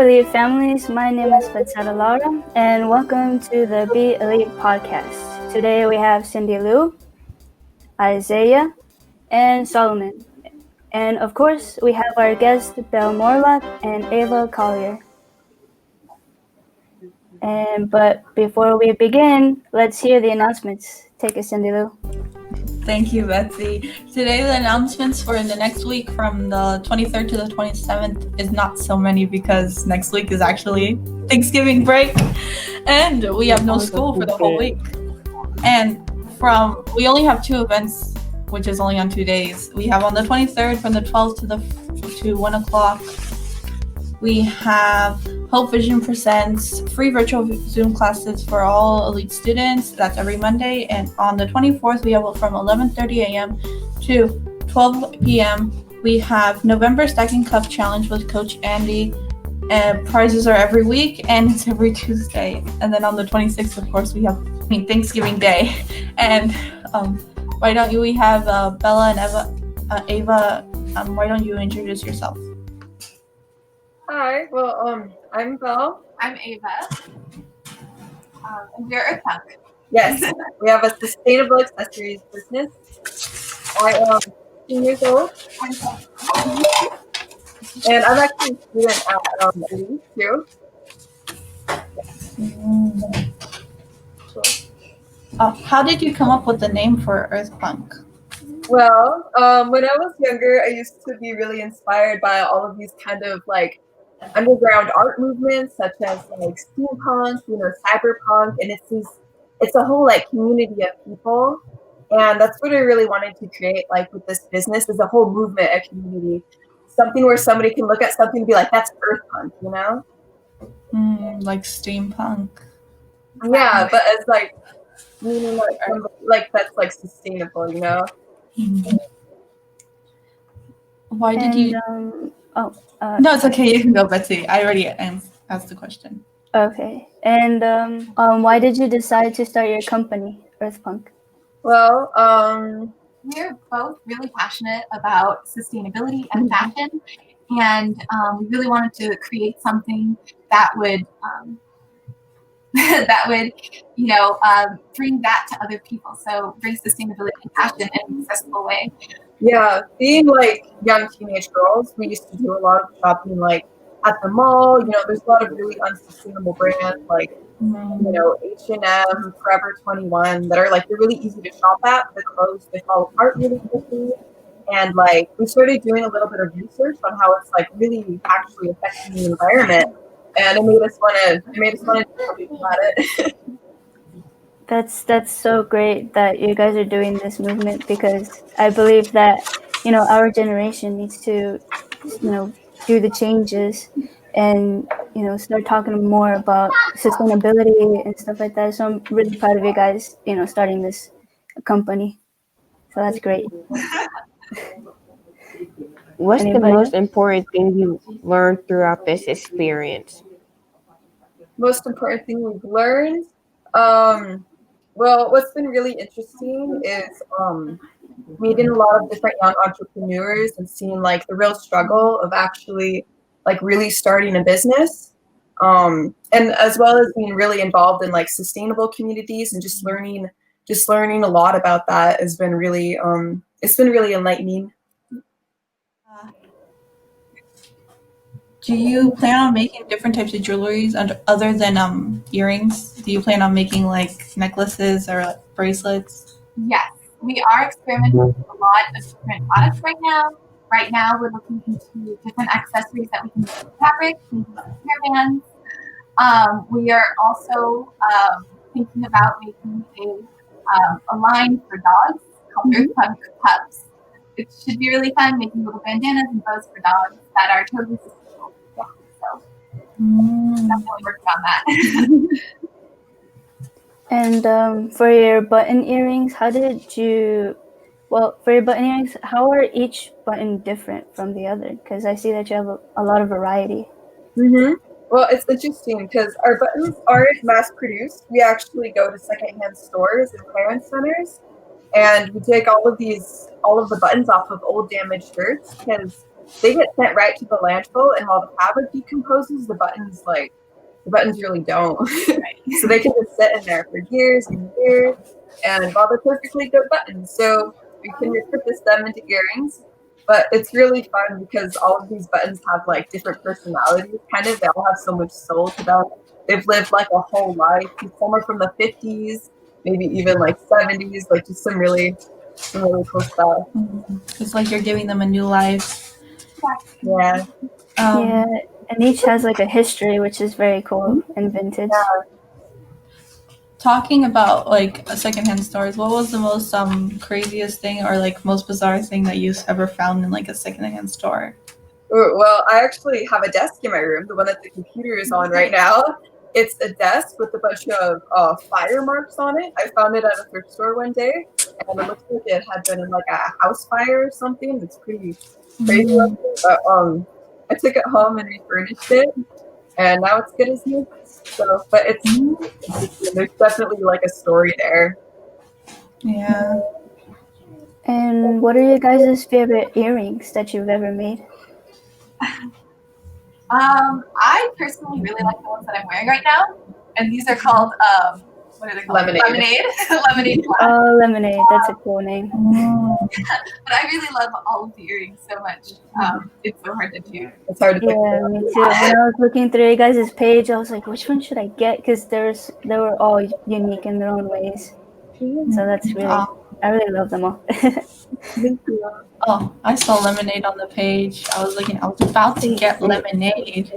Elite families. My name is Betsetta Laura, and welcome to the Be Elite podcast. Today we have Cindy Lou, Isaiah, and Solomon. And of course, we have our guests, Belle Morlock and Ava Collier. But before we begin, let's hear the announcements. Take it, Cindy Lou. Thank you, Betsy. Today, the announcements for the next week from the 23rd to the 27th is not so many because next week is actually Thanksgiving break and we have no school for the whole week. And we only have two events, which is only on 2 days. We have on the 23rd from the 12th to 1 o'clock. We have Hope Vision Presents free virtual Zoom classes for all elite students. That's every Monday. And on the 24th, we have from 11:30 a.m. to 12 p.m. We have November Stacking Cup Challenge with Coach Andy. And prizes are every week, and it's every Tuesday. And then on the 26th, of course, we have Thanksgiving Day. And why don't we have Bella and Ava, why don't you introduce yourself? Hi, well, I'm Belle. I'm Ava. And we're Earthpunk. Yes, we have a sustainable accessories business. I am 15 years old. And I'm actually a student at Elite too. How did you come up with the name for Earthpunk? Well, when I was younger, I used to be really inspired by all of these kind of like underground art movements, such as like steampunk, cyberpunk, and it's a whole like community of people, and that's what I really wanted to create. Like with this business, is a whole movement, a community, something where somebody can look at something and be like, "That's Earthpunk," Like steampunk. Yeah, but as like meaning like that's like sustainable, Why did you? No, it's okay. You can go, Betsy. I already asked the question. Okay. And why did you decide to start your company, Earthpunk? Well, we're both really passionate about sustainability and fashion, and we really wanted to create something that would bring that to other people. So bring sustainability and fashion in an accessible way. Yeah, being like young teenage girls, we used to do a lot of shopping like at the mall. There's a lot of really unsustainable brands like H&M, Forever 21 that are like they're really easy to shop at. The clothes, they fall apart really quickly. And like we started doing a little bit of research on how it's like really actually affecting the environment, and it made us want to do something about it. That's so great that you guys are doing this movement, because I believe that our generation needs to do the changes and start talking more about sustainability and stuff like that. So I'm really proud of you guys starting this company. So that's great. What's the most important thing you learned throughout this experience? Most important thing we've learned? Well, what's been really interesting is meeting a lot of different young entrepreneurs and seeing like the real struggle of actually like really starting a business, and as well as being really involved in like sustainable communities and just learning a lot about that has been really it's been really enlightening. Do you plan on making different types of jewelry other than earrings? Do you plan on making like necklaces or bracelets? Yes, we are experimenting with a lot of different products right now. Right now, we're looking into different accessories that we can make with fabric, hairbands. We are also thinking about making a line for dogs called Earthpunk Pups. It should be really fun, making little bandanas and bows for dogs that are totally sustainable. Definitely working on that. And for your button earrings, how are each button different from the other? Because I see that you have a lot of variety. Well, it's interesting because our buttons aren't mass produced. We actually go to secondhand stores and clearance centers, and we take all of the buttons off of old damaged shirts because they get sent right to the landfill, and while the fabric decomposes, the buttons really don't. So they can just sit in there for years and years, and while they're perfectly good buttons. So we can repurpose them into earrings. But it's really fun because all of these buttons have like different personalities. Kind of, they all have so much soul to them. They've lived like a whole life. Some are from the 50s, maybe even like 70s. Like just some really cool stuff. It's like you're giving them a new life. Yeah. Yeah, and each has like a history, which is very cool and vintage. Talking about like secondhand stores, what was the most craziest thing or like most bizarre thing that you've ever found in like a secondhand store? Well, I actually have a desk in my room, the one that the computer is on right now. It's a desk with a bunch of fire marks on it. I found it at a thrift store one day, and it looks like it had been in like a house fire or something. It's pretty crazy looking, but I took it home and refurnished it, and now it's good as new. So, but there's definitely like a story there. Yeah. And what are your guys' favorite earrings that you've ever made? I personally really like the ones that I'm wearing right now, and these are called what are they called? Lemonade. Lemonade. Oh, Lemonade. That's a cool name. But I really love all of the earrings so much. It's so hard to choose. It's hard to pick. Yeah, me too. When I was looking through you guys' page, I was like, which one should I get? Because they were all unique in their own ways. So that's really, I really love them all. Thank you. Oh, I saw Lemonade on the page. I was about to get Lemonade,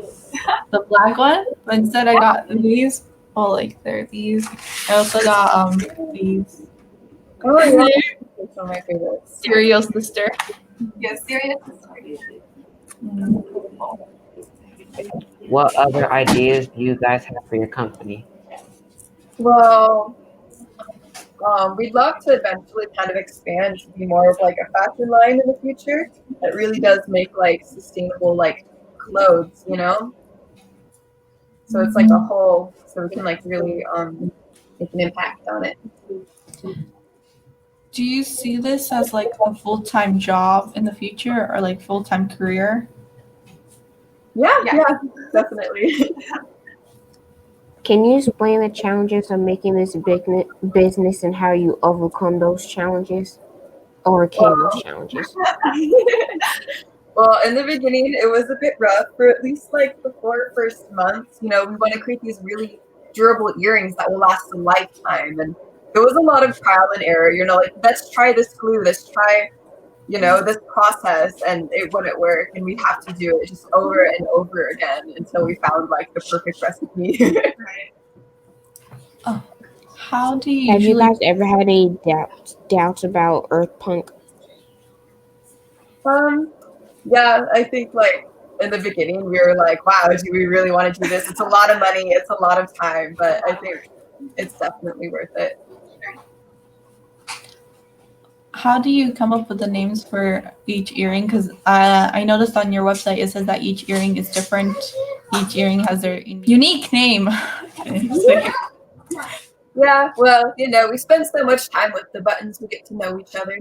the black one, but instead I got these. Oh, like they're these. I also got these. Oh yeah, it's one of my favorites. Serial Sister. Yes, serious. What other ideas do you guys have for your company? Well, we'd love to eventually kind of expand to be more of like a fashion line in the future that really does make like sustainable like clothes, you know? So it's like a whole, so we can like really make an impact on it. Do you see this as like a full-time job in the future or like full-time career? Yeah, definitely. Can you explain the challenges of making this business and how you overcome those challenges or overcame those challenges? Well, in the beginning, it was a bit rough for at least like the 4 first months. You know, we want to create these really durable earrings that will last a lifetime. And there was a lot of trial and error, you know, like, let's try this glue, let's try, you know, this process, and it wouldn't work. And we'd have to do it just over and over again until we found like the perfect recipe. How do you Have you usually guys ever had any doubts about Earthpunk? Yeah, I think like in the beginning we were like, wow, do we really want to do this? It's a lot of money, it's a lot of time, but I think it's definitely worth it. How do you come up with the names for each earring? Because I noticed on your website it says that each earring is different. Each earring has their unique name. Yeah, well, you know, we spend so much time with the buttons, we get to know each other.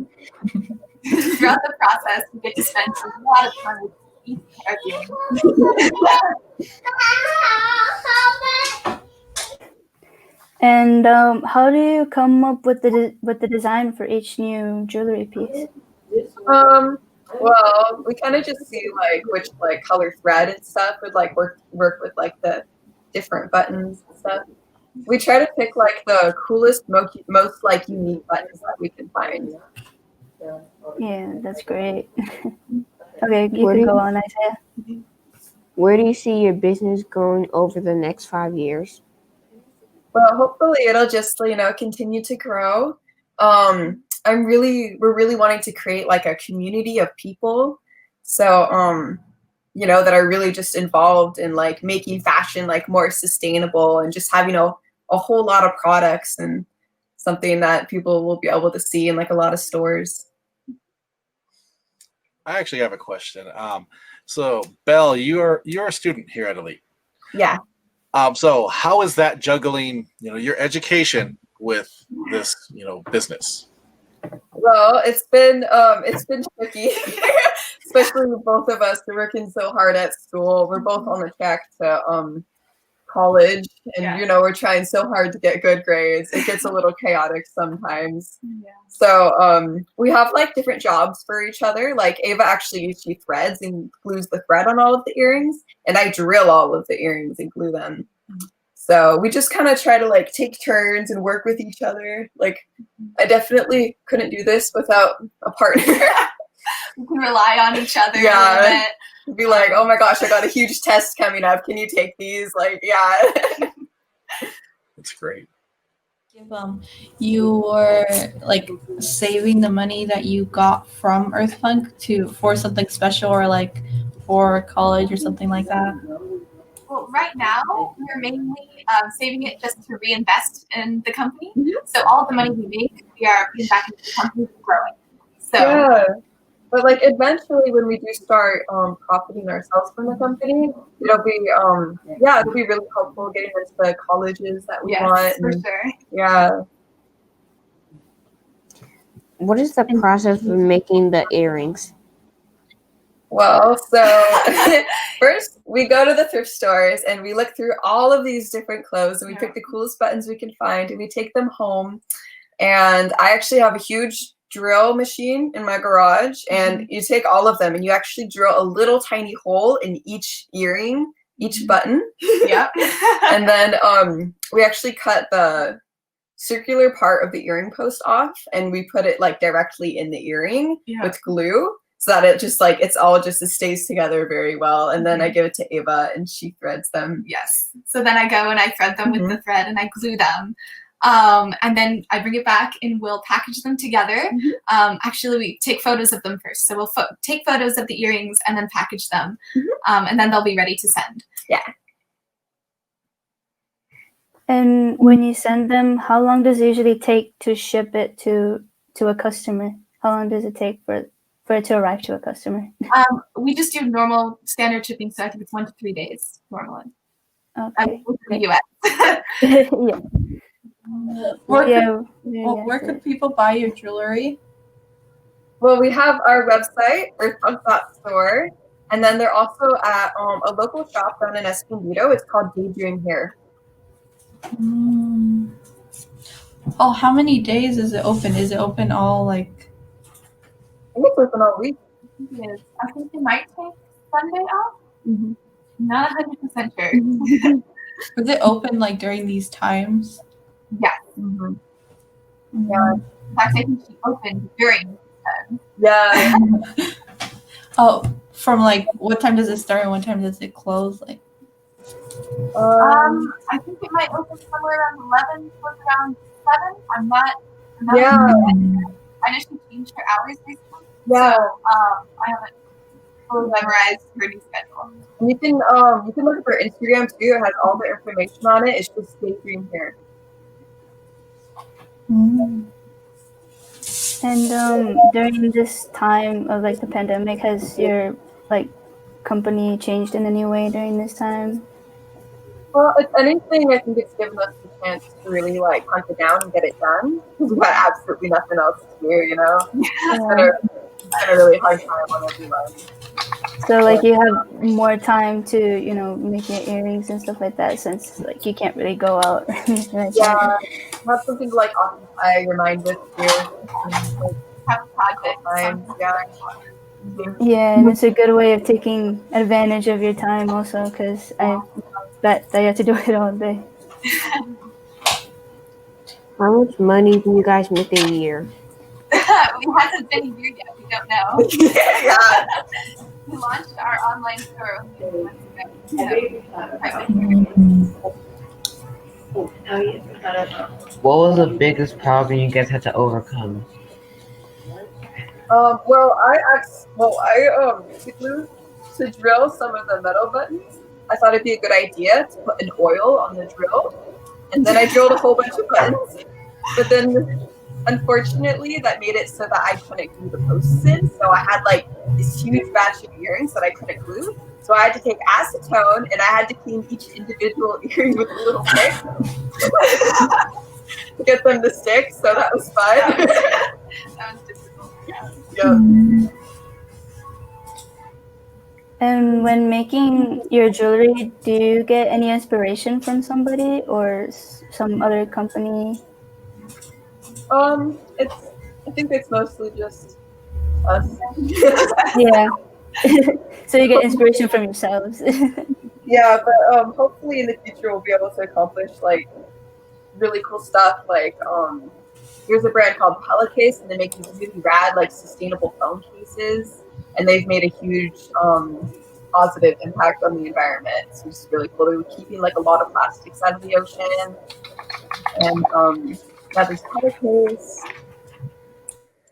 Throughout the process, we get to spend a lot of time with each earring. And how do you come up with the design for each new jewelry piece? Well, we kind of just see like which like color thread and stuff would like work with like the different buttons and stuff. We try to pick like the coolest, most like unique buttons that we can find. Yeah, that's great. Okay, you can go on, Isaiah. Where do you see your business going over the next 5 years? Well, hopefully it'll just, you know, continue to grow. We're really wanting to create like a community of people. So, you know, that are really just involved in like making fashion like more sustainable and just having a whole lot of products and something that people will be able to see in like a lot of stores. I actually have a question. So Belle, you're a student here at Elite. Yeah. So how is that juggling, you know, your education with this, you know, business? Well, it's been tricky. especially with both of us are working so hard at school. We're both on the track to college, and you know, we're trying so hard to get good grades. It gets a little chaotic sometimes. So we have like different jobs for each other. Like Ava actually usually threads and glues the thread on all of the earrings, and I drill all of the earrings and glue them. So we just kind of try to like take turns and work with each other. Like I definitely couldn't do this without a partner. We can rely on each other a Yeah. little bit. Be like, oh my gosh, I got a huge test coming up. Can you take these? Like, yeah. That's great. If you were like saving the money that you got from Earthpunk for something special, or like for college or something like that. Well, right now we're mainly saving it just to reinvest in the company. So all of the money we make, we are putting back into the company to grow it. So Yeah. But like eventually when we do start profiting ourselves from the company, it'll be it'll be really helpful getting into the colleges that we want. for And, sure. yeah. What is the process of making the earrings? Well, so first we go to the thrift stores and we look through all of these different clothes and we pick the coolest buttons we can find and we take them home. And I actually have a huge drill machine in my garage, and you take all of them and you actually drill a little tiny hole in each earring, each button. Yeah. And then we actually cut the circular part of the earring post off and we put it like directly in the earring with glue, so that it just like it stays together very well. And then I give it to Ava and she threads them. Yes. So then I go and I thread them with the thread and I glue them. And then I bring it back and we'll package them together. Actually, we take photos of them first. So we'll take photos of the earrings and then package them. And then they'll be ready to send. Yeah. And when you send them, how long does it usually take to ship it to a customer? How long does it take for it to arrive to a customer? We just do normal standard shipping, so I think it's 1 to 3 days normally. Okay. The US. Yeah. Where could people buy your jewelry? Well, we have our website, earthpunk.store, and then they're also at a local shop down in Escondido. It's called Daydream Here. Oh, how many days is it open? Is it open all like? I think it's open all week. Yes. I think they might take Sunday off. Not 100% sure. Was it open like during these times? Yes. Yeah. In fact, I think she opened during this time. Yeah. Oh, from like what time does it start and what time does it close? Like. I think it might open somewhere around 11, close around 7. I'm not Yeah. I know she changed her hours recently. Yeah. So I haven't fully memorized her new schedule. And you can look at her Instagram too. It has all the information on it. It's just Daydream Here. And during this time of like the pandemic, has your like company changed in any way during this time? Well, if anything, I think it's given us the chance to really like hunt it down and get it done. We've got absolutely nothing else to do, you know. It's been a really hard time on everyone. So like you have more time to, you know, make your earrings and stuff like that, since like you can't really go out or anything like that. Have something to like occupy your mind with too. Like, Have a project. time. Yeah, and it's a good way of taking advantage of your time also, because I bet that you have to do it all day. How much money do you guys make a year? We haven't been a year yet. We don't know. Yeah. We launched our online store only a few months ago. What was the biggest problem you guys had to overcome? To drill some of the metal buttons, I thought it'd be a good idea to put an oil on the drill, and then I drilled a whole bunch of buttons. But then, unfortunately, that made it so that I couldn't glue the posts in. So I had like this huge batch of earrings that I couldn't glue. So I had to take acetone and I had to clean each individual earring with a little stick to get them to stick. So that was fun. That was difficult. Yeah. And when making your jewelry, do you get any inspiration from somebody or some other company? I think it's mostly just us. Yeah. So you get inspiration from yourselves. Yeah, but hopefully in the future we'll be able to accomplish like really cool stuff. Like there's a brand called Pelicase, and they make these really rad like sustainable phone cases, and they've made a huge positive impact on the environment. So it's really cool. They're keeping like a lot of plastics out of the ocean, and yeah, there's Pelicase.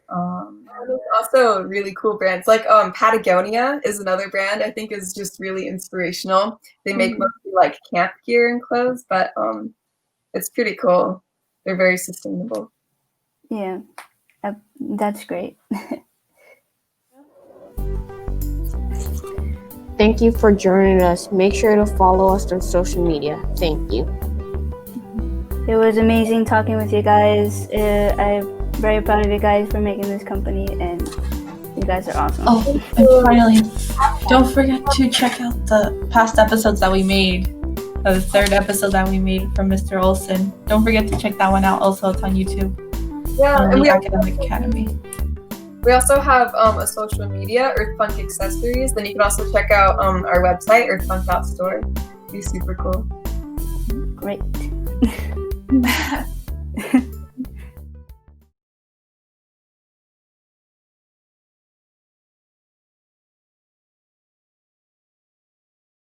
There's also really cool brands like Patagonia is another brand I think is just really inspirational. They make mostly like camp gear and clothes, but it's pretty cool. They're very sustainable. Yeah, that's great. Thank you for joining us. Make sure to follow us on social media. Thank you. It was amazing talking with you guys. I'm very proud of you guys for making this company, and you guys are awesome. Oh, and finally, don't forget to check out the past episodes that we made. The third episode that we made from Mr. Olson. Don't forget to check that one out. Also, it's on YouTube. Yeah, On and the Academic Academy. we also have a social media, Earthpunk Accessories. Then you can also check out our website, earthpunk.store. Be super cool. Great.